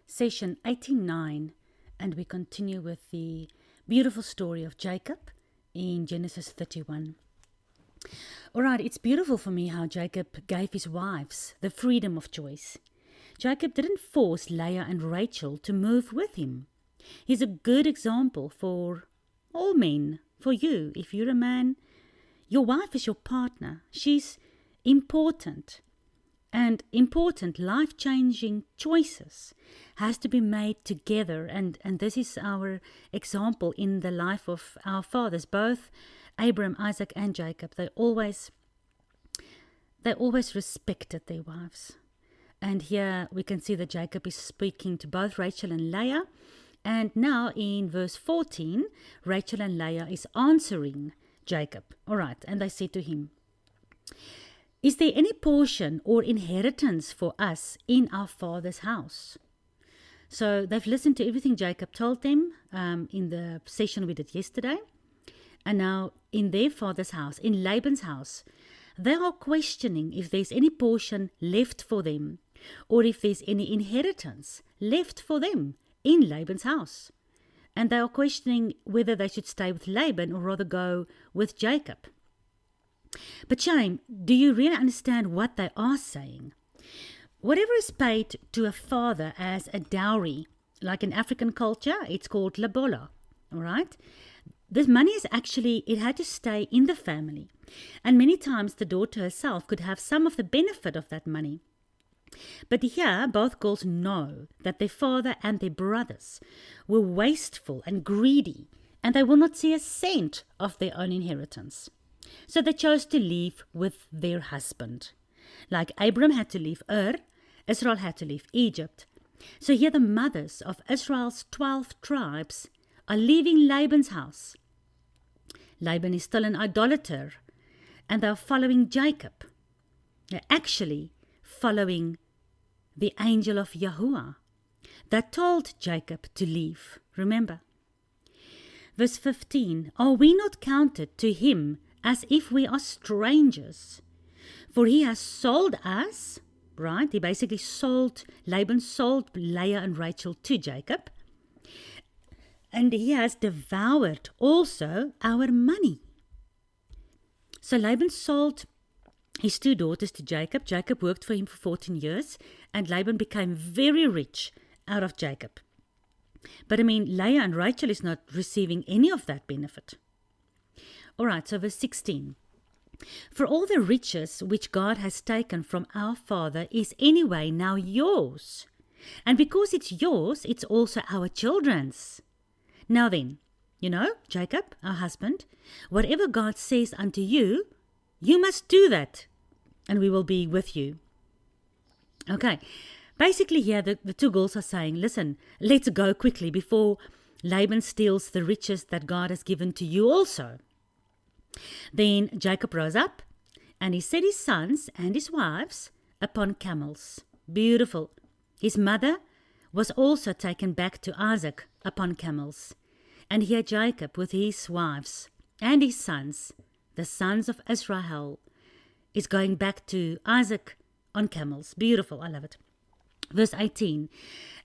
session 89, and we continue with the beautiful story of Jacob in Genesis 31. All right, it's beautiful for me how Jacob gave his wives the freedom of choice. Jacob didn't force Leah and Rachel to move with him. He's a good example for all men, for you. If you're a man, your wife is your partner. She's important. And important life-changing choices has to be made together. And this is our example in the life of our fathers, both Abraham, Isaac, and Jacob. They always respected their wives. And here we can see that Jacob is speaking to both Rachel and Leah. And now in verse 14, Rachel and Leah is answering Jacob. All right, and they said to him, "Is there any portion or inheritance for us in our father's house?" So they've listened to everything Jacob told them in the session we did yesterday. And now in their father's house, in Laban's house, they are questioning if there's any portion left for them or if there's any inheritance left for them in Laban's house. And they are questioning whether they should stay with Laban or rather go with Jacob. But Shame, do you really understand what they are saying? Whatever is paid to a father as a dowry, like in African culture, it's called lobola, all right? This money is actually, it had to stay in the family. And many times the daughter herself could have some of the benefit of that money. But here, both girls know that their father and their brothers were wasteful and greedy, and they will not see a cent of their own inheritance. So they chose to leave with their husband. Like Abram had to leave Ur, Israel had to leave Egypt. So here the mothers of Israel's 12 tribes are leaving Laban's house. Laban is still an idolater, and they are following Jacob. They're actually following the angel of Yahuwah that told Jacob to leave. Remember. Verse 15, "Are we not counted to him as if we are strangers? For he has sold us," right? He basically Laban sold Leah and Rachel to Jacob. "And he has devoured also our money." So Laban sold his 2 daughters to Jacob. Jacob worked for him for 14 years, and Laban became very rich out of Jacob. But Leah and Rachel is not receiving any of that benefit. All right, so verse 16. "For all the riches which God has taken from our father is anyway now yours. And because it's yours, it's also our children's. Now then, Jacob, our husband, whatever God says unto you, you must do that, and we will be with you." Okay, basically here the 2 girls are saying, listen, let's go quickly before Laban steals the riches that God has given to you also. Then Jacob rose up, and he set his sons and his wives upon camels. Beautiful. His mother was also taken back to Isaac upon camels. And here Jacob with his wives and his sons, the sons of Israel, is going back to Isaac on camels. Beautiful, I love it. Verse 18,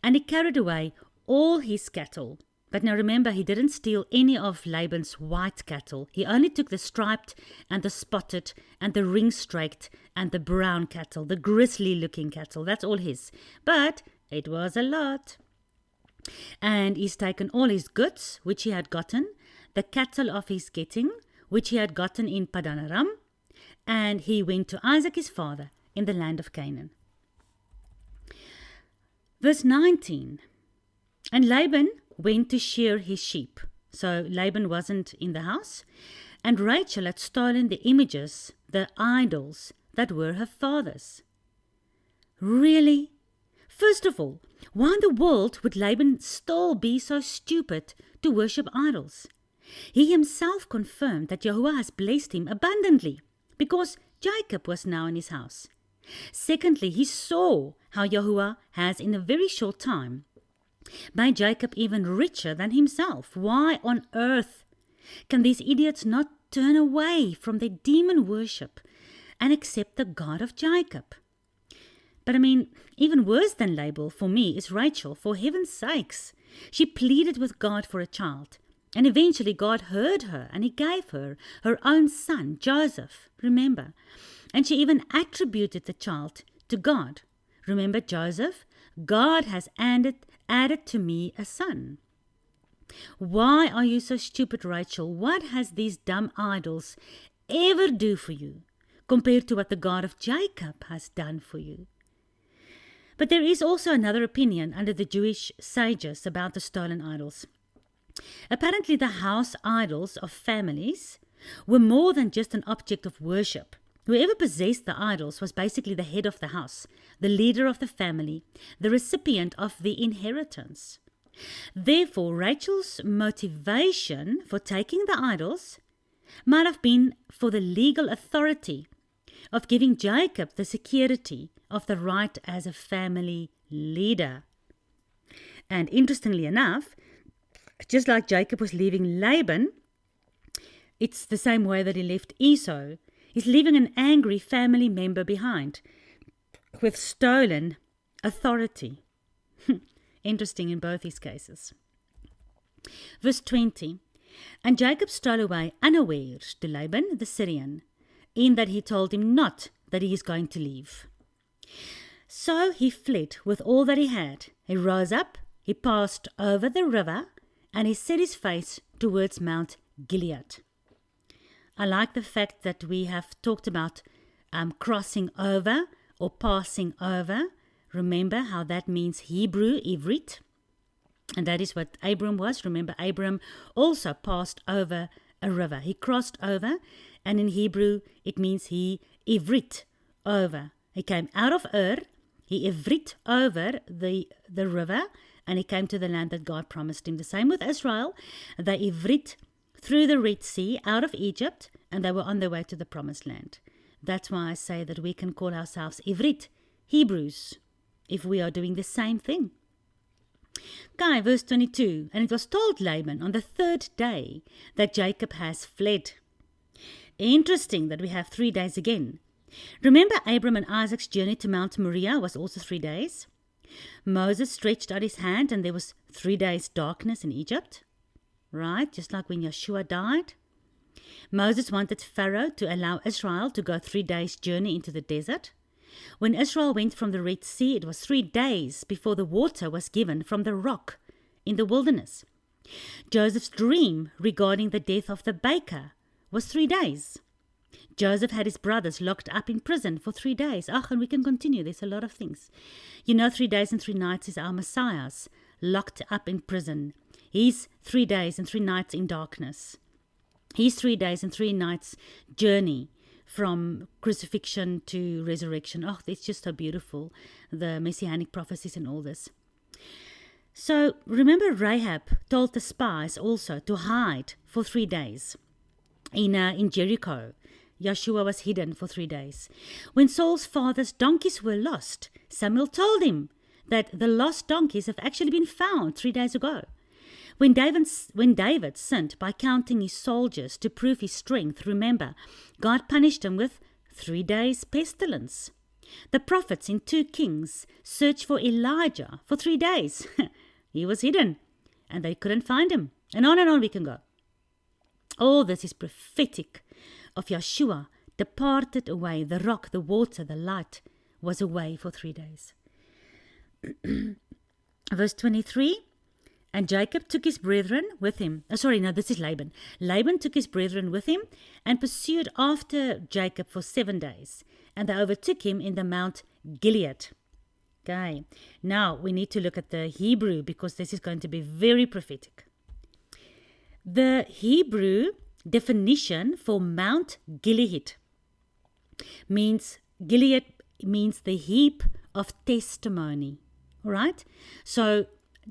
"And he carried away all his cattle." But now remember, he didn't steal any of Laban's white cattle. He only took the striped and the spotted and the ring-straked and the brown cattle, the grisly-looking cattle. That's all his. But it was a lot. "And he's taken all his goods, which he had gotten, the cattle of his getting, which he had gotten in Padan Aram, and he went to Isaac his father in the land of Canaan." Verse 19, "And Laban went to shear his sheep." So Laban wasn't in the house, and Rachel had stolen the images, the idols that were her father's. Really? First of all, why in the world would Laban still be so stupid to worship idols? He himself confirmed that Yahuwah has blessed him abundantly because Jacob was now in his house. Secondly, he saw how Yahuwah has in a very short time made Jacob even richer than himself. Why on earth can these idiots not turn away from their demon worship and accept the God of Jacob? But even worse than Laban for me is Rachel, for heaven's sakes. She pleaded with God for a child. And eventually God heard her and he gave her her own son, Joseph, remember. And she even attributed the child to God. Remember Joseph? God has added to me a son. Why are you so stupid, Rachel? What has these dumb idols ever do for you compared to what the God of Jacob has done for you? But there is also another opinion under the Jewish sages about the stolen idols. Apparently the house idols of families were more than just an object of worship. Whoever possessed the idols was basically the head of the house, the leader of the family, the recipient of the inheritance. Therefore, Rachel's motivation for taking the idols might have been for the legal authority of giving Jacob the security of the right as a family leader. And interestingly enough, just like Jacob was leaving Laban, it's the same way that he left Esau. He's leaving an angry family member behind with stolen authority. Interesting in both these cases. Verse 20. And Jacob stole away unawares to Laban the Syrian, in that he told him not that he is going to leave. So he fled with all that he had. He rose up, he passed over the river, and he set his face towards Mount Gilead. I like the fact that we have talked about crossing over or passing over. Remember how that means Hebrew, Ivrit. And that is what Abram was. Remember, Abram also passed over a river. He crossed over, and in Hebrew it means he Ivrit over. He came out of Ur, he Ivrit over the river, and he came to the land that God promised him. The same with Israel. They Ivrit through the Red Sea out of Egypt, and they were on their way to the promised land. That's why I say that we can call ourselves Ivrit, Hebrews, if we are doing the same thing. Okay, verse 22. And it was told Laban on the third day that Jacob has fled. Interesting that we have 3 days again. Remember Abram and Isaac's journey to Mount Moriah was also 3 days? Moses stretched out his hand and there was 3 days darkness in Egypt. Right, just like when Yeshua died. Moses wanted Pharaoh to allow Israel to go 3 days journey into the desert. When Israel went from the Red Sea, it was 3 days before the water was given from the rock in the wilderness. Joseph's dream regarding the death of the baker was 3 days. Joseph had his brothers locked up in prison for 3 days. And we can continue. There's a lot of things. 3 days and 3 nights is our Messiah's locked up in prison. He's 3 days and 3 nights in darkness. He's 3 days and 3 nights journey from crucifixion to resurrection. It's just so beautiful, the messianic prophecies and all this. So remember Rahab told the spies also to hide for 3 days in Jericho. Yeshua was hidden for 3 days. When Saul's father's donkeys were lost, Samuel told him that the lost donkeys have actually been found 3 days ago. When David sinned by counting his soldiers to prove his strength, remember, God punished him with 3 days pestilence. The prophets in 2 Kings searched for Elijah for 3 days. He was hidden, and they couldn't find him. And on we can go. All this is prophetic of Yeshua departed away. The rock, the water, the light was away for 3 days. Verse 23. And Jacob took his brethren with him. This is Laban. Laban took his brethren with him and pursued after Jacob for 7 days. And they overtook him in the Mount Gilead. Okay, now we need to look at the Hebrew because this is going to be very prophetic. The Hebrew definition for Mount Gilead means the heap of testimony. All right, so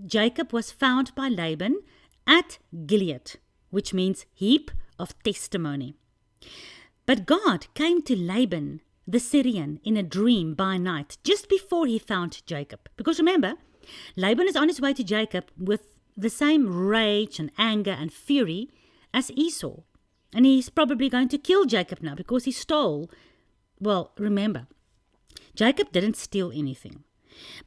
Jacob was found by Laban at Gilead, which means heap of testimony. But God came to Laban, the Syrian, in a dream by night, just before he found Jacob. Because remember, Laban is on his way to Jacob with the same rage and anger and fury as Esau. And he's probably going to kill Jacob now because he stole. Well, remember, Jacob didn't steal anything.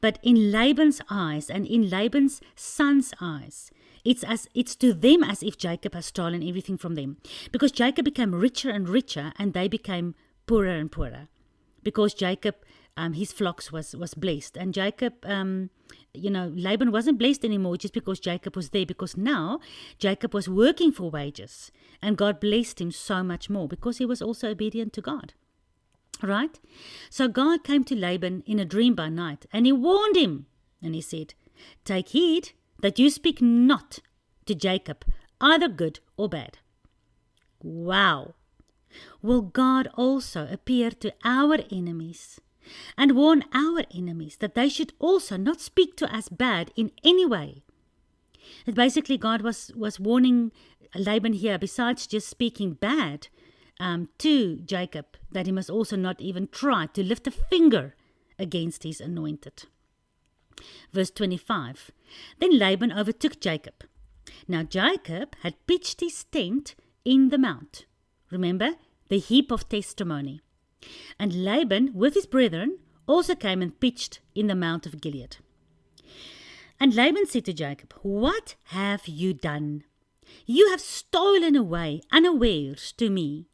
But in Laban's eyes and in Laban's son's eyes, it's to them as if Jacob has stolen everything from them. Because Jacob became richer and richer and they became poorer and poorer. Because Jacob, his flocks was blessed. And Jacob, Laban wasn't blessed anymore just because Jacob was there. Because now Jacob was working for wages. And God blessed him so much more because he was also obedient to God. Right? So God came to Laban in a dream by night and he warned him. And he said, "Take heed that you speak not to Jacob, either good or bad." Wow! Will God also appear to our enemies and warn our enemies that they should also not speak to us bad in any way? That basically God was warning Laban here, besides just speaking bad to Jacob, that he must also not even try to lift a finger against his anointed. Verse 25. Then Laban overtook Jacob. Now Jacob had pitched his tent in the mount. Remember, the heap of testimony. And Laban with his brethren also came and pitched in the mount of Gilead. And Laban said to Jacob, "What have you done? You have stolen away unawares to me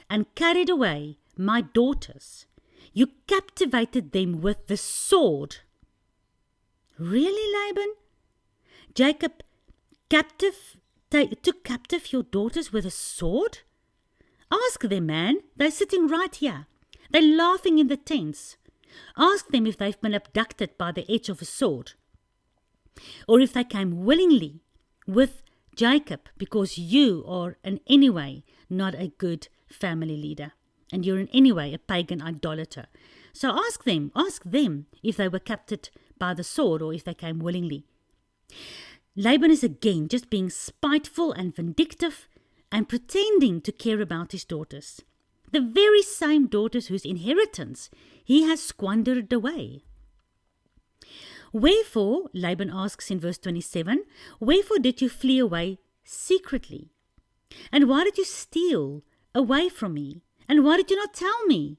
and carried away my daughters. You captivated them with the sword." Really, Laban? Jacob took captive your daughters with a sword? Ask them, man. They're sitting right here. They're laughing in the tents. Ask them if they've been abducted by the edge of a sword. Or if they came willingly with Jacob because you are in any way not a good family leader. And you're in any way a pagan idolater. So ask them if they were captured by the sword or if they came willingly. Laban is again just being spiteful and vindictive and pretending to care about his daughters. The very same daughters whose inheritance he has squandered away. Wherefore, Laban asks in verse 27, "Wherefore did you flee away secretly? And why did you steal away from me? And why did you not tell me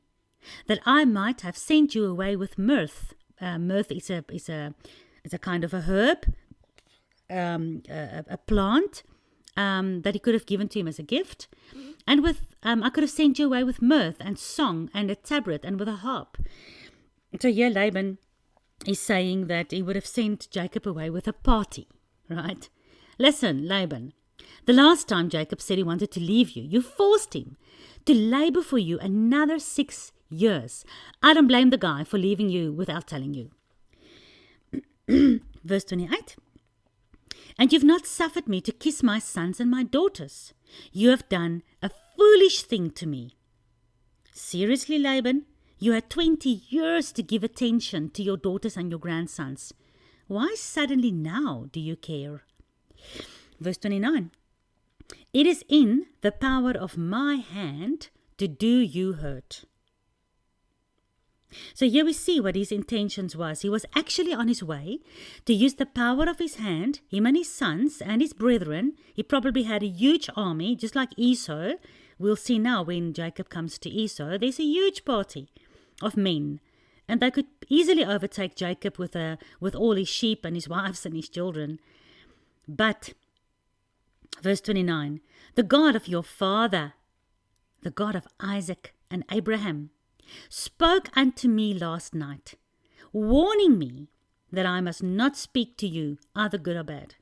that I might have sent you away with mirth?" Mirth is a kind of a herb, a plant that he could have given to him as a gift. And with I could have sent you away with mirth and song and a tabret and with a harp. So here Laban is saying that he would have sent Jacob away with a party, right? Listen, Laban, the last time Jacob said he wanted to leave you, you forced him to labor for you another 6 years. I don't blame the guy for leaving you without telling you. Verse 28. And you've not suffered me to kiss my sons and my daughters. You have done a foolish thing to me. Seriously, Laban, you had 20 years to give attention to your daughters and your grandsons. Why suddenly now do you care? Verse 29. It is in the power of my hand to do you hurt. So here we see what his intentions was. He was actually on his way to use the power of his hand, him and his sons and his brethren. He probably had a huge army, just like Esau. We'll see now when Jacob comes to Esau, there's a huge party of men. And they could easily overtake Jacob with all his sheep and his wives and his children. But, verse 29, the God of your father, the God of Isaac and Abraham, spoke unto me last night, warning me that I must not speak to you either good or bad.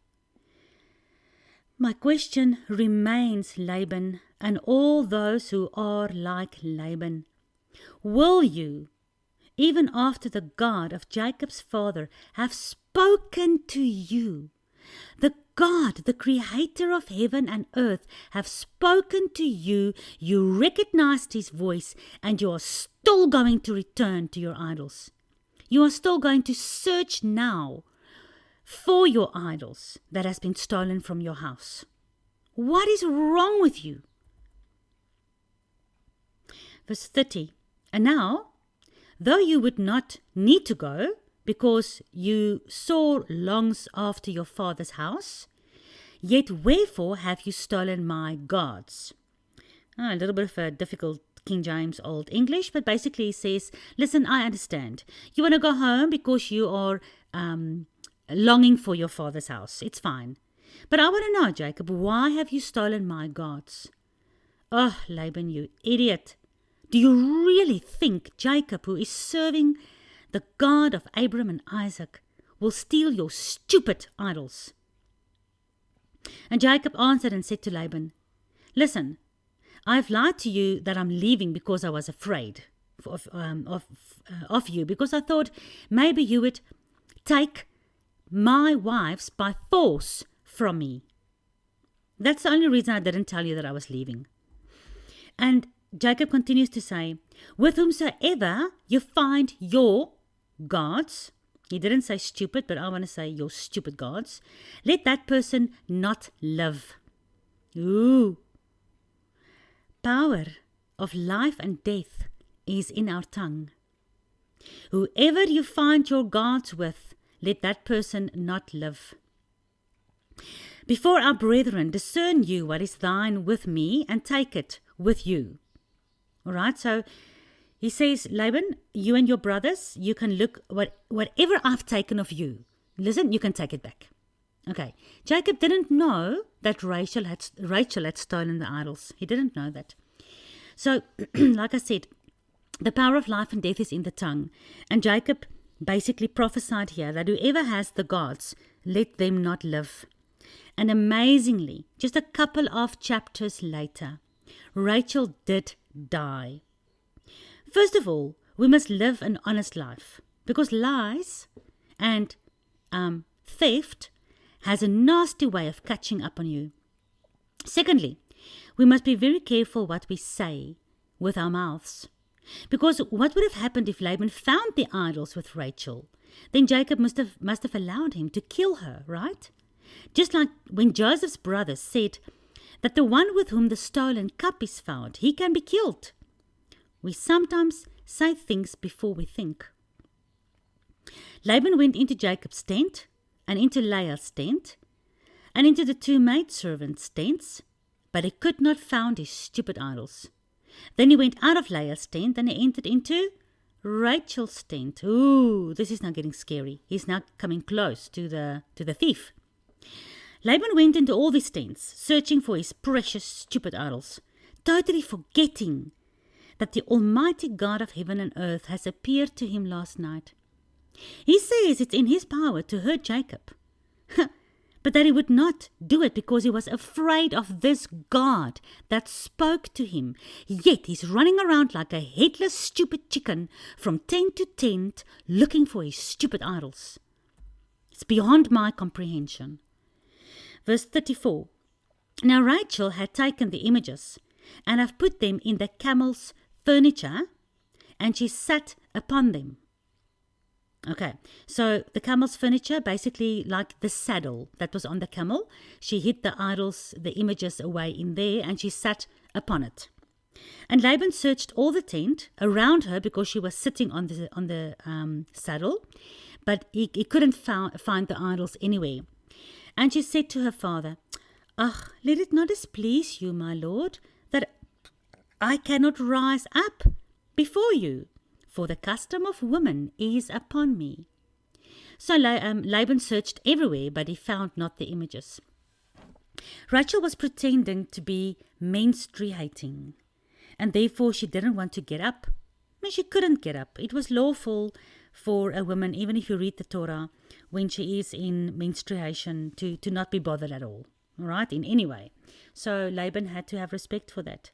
My question remains, Laban, and all those who are like Laban. Will you, even after the God of Jacob's father, have spoken to you? The God, the creator of heaven and earth, have spoken to you. You recognized his voice, and you are still going to return to your idols. You are still going to search now for your idols that has been stolen from your house. What is wrong with you? Verse 30. And now, though you would not need to go, because you Saul longs after your father's house, yet wherefore have you stolen my gods? A little bit of a difficult King James Old English, but basically he says, listen, I understand. You want to go home because you are longing for your father's house. It's fine. But I want to know, Jacob, why have you stolen my gods? Oh, Laban, you idiot. Do you really think Jacob, who is serving the God of Abraham and Isaac, will steal your stupid idols? And Jacob answered and said to Laban, listen, I've lied to you that I'm leaving because I was afraid of you, because I thought maybe you would take my wives by force from me. That's the only reason I didn't tell you that I was leaving. And Jacob continues to say, with whomsoever you find your gods, he didn't say stupid, but I want to say your stupid gods, let that person not live. Ooh. Power of life and death is in our tongue. Whoever you find your gods with, let that person not live. Before our brethren, discern you what is thine with me, and take it with you. All right, so he says, Laban, you and your brothers, you can look, whatever I've taken of you, listen, you can take it back. Okay, Jacob didn't know that Rachel had stolen the idols. He didn't know that. So, like I said, the power of life and death is in the tongue. And Jacob basically prophesied here that whoever has the gods, let them not live. And amazingly, just a couple of chapters later, Rachel did die. First of all, we must live an honest life, because lies and theft has a nasty way of catching up on you. Secondly, we must be very careful what we say with our mouths, because what would have happened if Laban found the idols with Rachel? Then Jacob must have allowed him to kill her, right? Just like when Joseph's brothers said that the one with whom the stolen cup is found, he can be killed. We sometimes say things before we think. Laban went into Jacob's tent, and into Leah's tent, and into the two maidservants' tents, but he could not find his stupid idols. Then he went out of Leah's tent, and he entered into Rachel's tent. Ooh, this is now getting scary. He's now coming close to the thief. Laban went into all these tents, searching for his precious stupid idols, totally forgetting that the Almighty God of heaven and earth has appeared to him last night. He says it's in his power to hurt Jacob, but that he would not do it because he was afraid of this God that spoke to him. Yet he's running around like a headless stupid chicken from tent to tent looking for his stupid idols. It's beyond my comprehension. Verse 34. Now Rachel had taken the images and have put them in the camel's furniture, and she sat upon them. Okay, so the camel's furniture, basically like the saddle that was on the camel, she hid the idols, the images away in there, and she sat upon it. And Laban searched all the tent around her because she was sitting on the saddle, but he couldn't find the idols anywhere. And she said to her father, "Ah, let it not displease you, my lord, that I cannot rise up before you, for the custom of women is upon me." So Laban searched everywhere, but he found not the images. Rachel was pretending to be menstruating, and therefore she didn't want to get up. I mean, she couldn't get up. It was lawful for a woman, even if you read the Torah, when she is in menstruation, to not be bothered at all, right, in any way. So Laban had to have respect for that.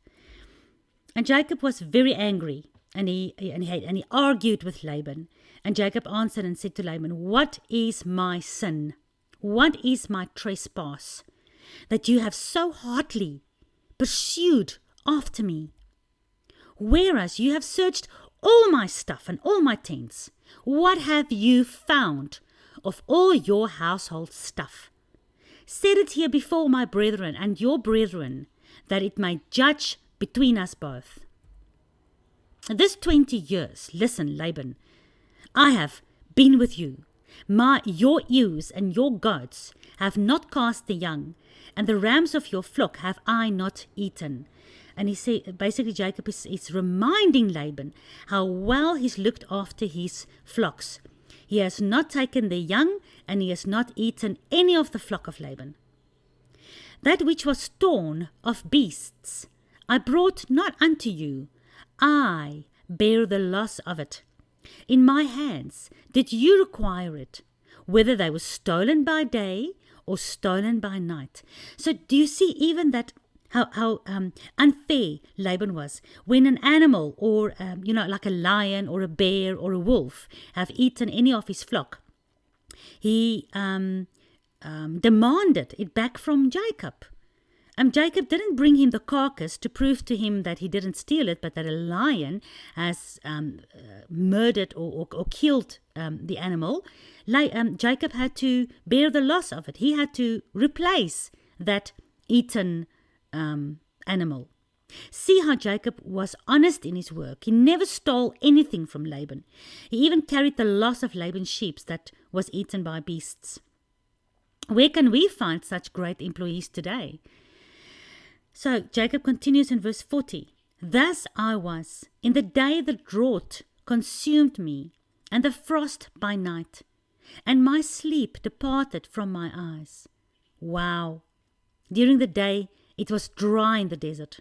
And Jacob was very angry, and he argued with Laban. And Jacob answered and said to Laban, "What is my sin? What is my trespass, that you have so hotly pursued after me? Whereas you have searched all my stuff and all my tents, what have you found of all your household stuff? Set it here before my brethren and your brethren, that it may judge between us both. This 20 years, listen, Laban, I have been with you. Your ewes and your goats have not cast the young, and the rams of your flock have I not eaten. And he said, basically Jacob is reminding Laban how well he's looked after his flocks. He has not taken the young, and he has not eaten any of the flock of Laban. That which was torn of beasts I brought not unto you. I bear the loss of it. In my hands did you require it, whether they were stolen by day or stolen by night. So do you see even that how unfair Laban was when an animal or, like a lion or a bear or a wolf have eaten any of his flock? He demanded it back from Jacob. Jacob didn't bring him the carcass to prove to him that he didn't steal it, but that a lion has murdered or killed the animal. Jacob had to bear the loss of it. He had to replace that eaten animal. See how Jacob was honest in his work. He never stole anything from Laban. He even carried the loss of Laban's sheep that was eaten by beasts. Where can we find such great employees today? So Jacob continues in verse 40. Thus I was in the day the drought consumed me, and the frost by night, and my sleep departed from my eyes. Wow! During the day it was dry in the desert.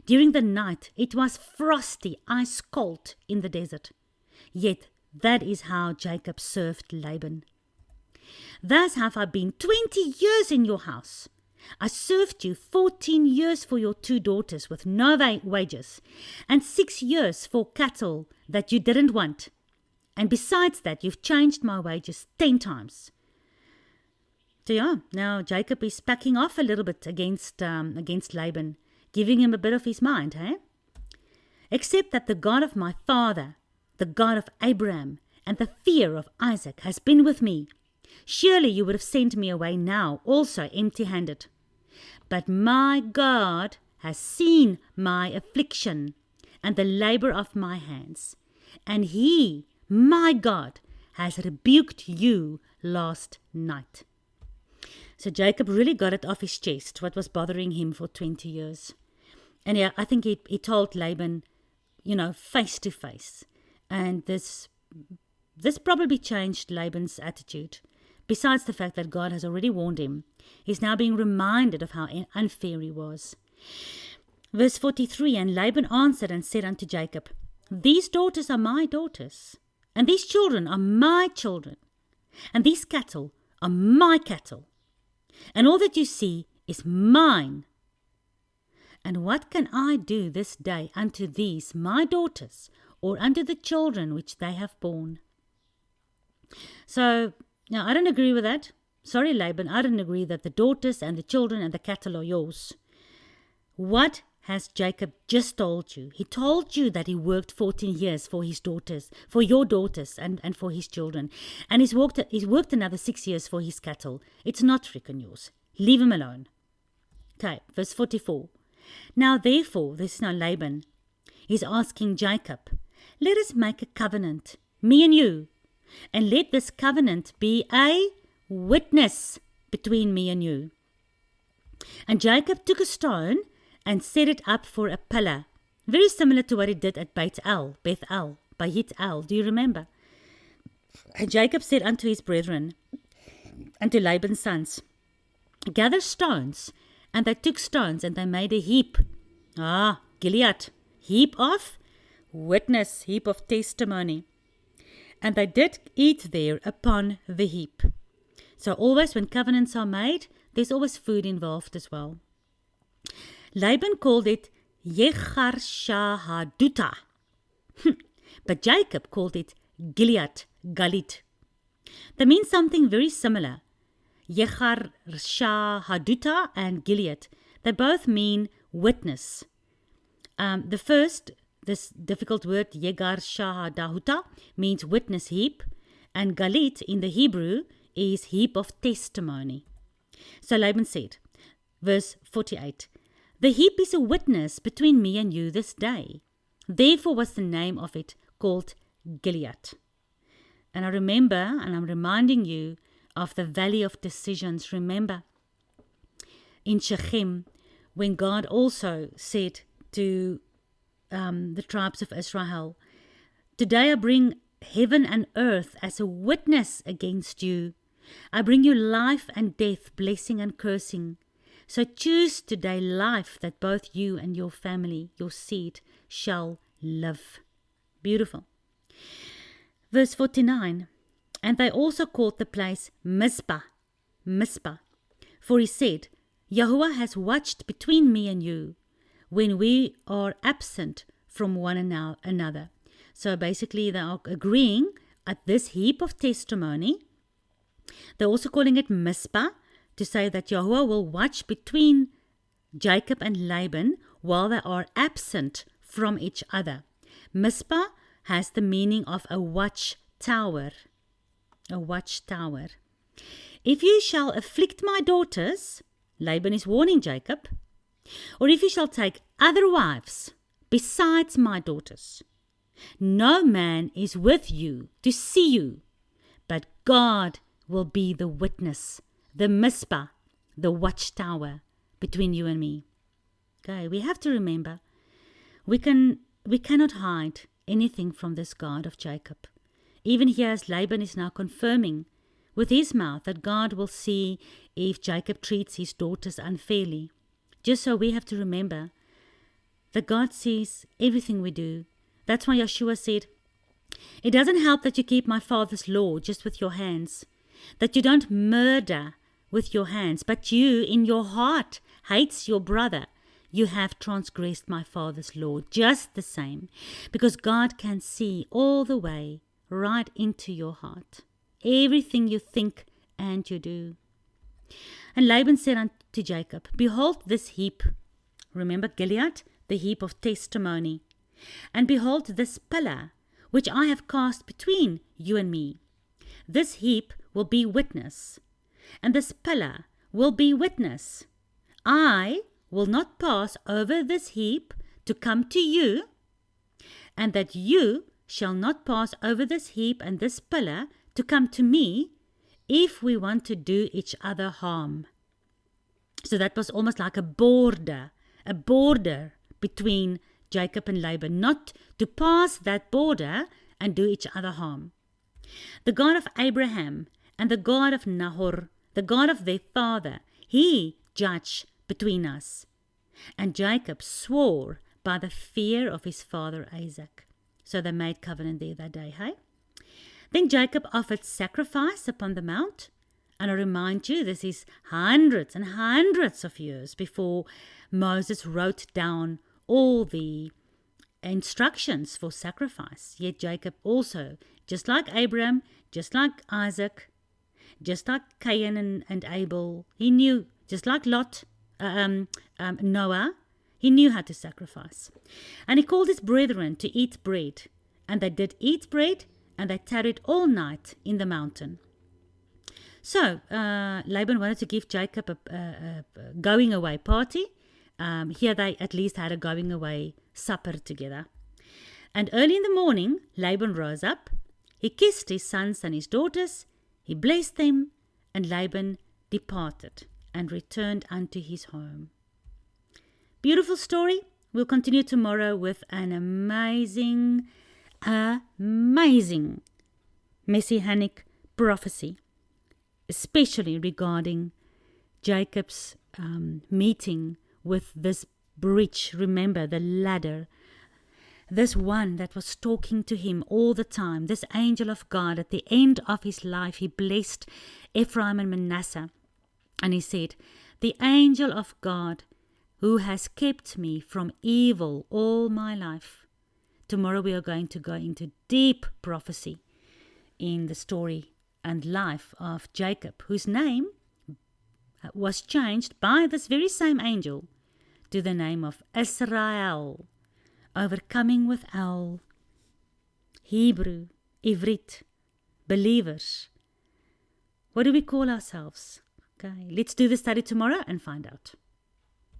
During the night it was frosty, ice cold in the desert. Yet that is how Jacob served Laban. Thus have I been 20 years in your house. I served you 14 years for your 2 daughters with no wages, and 6 years for cattle that you didn't want. And besides that, you've changed my wages 10 times. So yeah, now Jacob is backing off a little bit against Laban, giving him a bit of his mind, eh? Except that the God of my father, the God of Abraham, and the fear of Isaac has been with me. Surely you would have sent me away now, also empty-handed. But my God has seen my affliction and the labor of my hands, and he, my God, has rebuked you last night. So Jacob really got it off his chest, what was bothering him for 20 years. And yeah, I think he told Laban, face to face. And this probably changed Laban's attitude. Besides the fact that God has already warned him, he's now being reminded of how unfair he was. Verse 43, and Laban answered and said unto Jacob, These daughters are my daughters, and these children are my children, and these cattle are my cattle, and all that you see is mine. And what can I do this day unto these my daughters, or unto the children which they have borne? So, now, I don't agree with that. Sorry, Laban, I don't agree that the daughters and the children and the cattle are yours. What has Jacob just told you? He told you that he worked 14 years for his daughters, for your daughters and for his children. And he's worked another 6 years for his cattle. It's not freaking yours. Leave him alone. Okay, verse 44. Now therefore, this is now Laban, he's asking Jacob, let us make a covenant, me and you, and let this covenant be a witness between me and you. And Jacob took a stone and set it up for a pillar, very similar to what he did at Beth-el, do you remember? And Jacob said unto his brethren, unto Laban's sons, gather stones. And they took stones and they made a heap. Gilead, heap of witness, heap of testimony. And they did eat there upon the heap. So always when covenants are made, there's always food involved as well. Laban called it Yechar-Shahaduta. But Jacob called it Gilead, Galit. They mean something very similar. Yechar-Shahaduta and Gilead. They both mean witness. The first, this difficult word, Yegar-Shahadahuta, means witness heap. And Galit in the Hebrew is heap of testimony. So Laban said, verse 48, the heap is a witness between me and you this day. Therefore was the name of it called Gilead. And I remember, and I'm reminding you of the valley of decisions. Remember, in Shechem, when God also said to the tribes of Israel. Today I bring heaven and earth as a witness against you. I bring you life and death, blessing and cursing. So choose today life, that both you and your family, your seed, shall live. Beautiful. Verse 49. And they also called the place Mizpah, for he said, Yahuwah has watched between me and you when we are absent from one another. So basically they are agreeing at this heap of testimony. They're also calling it Mizpah, to say that Yahuwah will watch between Jacob and Laban while they are absent from each other. Mizpah has the meaning of a watchtower. A watchtower. If you shall afflict my daughters, Laban is warning Jacob, or if you shall take other wives besides my daughters, no man is with you to see you, but God will be the witness, the Mizpah, the watchtower between you and me. Okay, we have to remember, we cannot hide anything from this God of Jacob. Even here, as Laban is now confirming with his mouth that God will see if Jacob treats his daughters unfairly. Just so we have to remember that God sees everything we do. That's why Yeshua said, it doesn't help that you keep my Father's law just with your hands, that you don't murder with your hands, but you in your heart hates your brother. You have transgressed my Father's law just the same, because God can see all the way right into your heart, everything you think and you do. And Laban said unto Jacob, behold this heap. Remember Gilead, the heap of testimony. And behold this pillar, which I have cast between you and me. This heap will be witness, and this pillar will be witness. I will not pass over this heap to come to you, and that you shall not pass over this heap and this pillar to come to me, if we want to do each other harm. So that was almost like a border between Jacob and Laban, not to pass that border and do each other harm. The God of Abraham and the God of Nahor, the God of their father, he judged between us. And Jacob swore by the fear of his father Isaac. So they made covenant there that day, hey? Then Jacob offered sacrifice upon the mount. And I remind you, this is hundreds and hundreds of years before Moses wrote down all the instructions for sacrifice. Yet Jacob also, just like Abraham, just like Isaac, just like Cain and Abel, he knew, just like Lot, Noah, he knew how to sacrifice. And he called his brethren to eat bread. And they did eat bread, and they tarried all night in the mountain. So Laban wanted to give Jacob a going away party. Here they at least had a going away supper together. And early in the morning, Laban rose up. He kissed his sons and his daughters. He blessed them, and Laban departed and returned unto his home. Beautiful story. We'll continue tomorrow with an amazing messianic prophecy, especially regarding Jacob's meeting with this bridge. Remember, the ladder. This one that was talking to him all the time, this angel of God, at the end of his life, he blessed Ephraim and Manasseh. And he said, the angel of God who has kept me from evil all my life. Tomorrow we are going to go into deep prophecy in the story and life of Jacob, whose name was changed by this very same angel to the name of Israel, overcoming with El, Hebrew, Ivrit, believers. What do we call ourselves? Okay, let's do the study tomorrow and find out.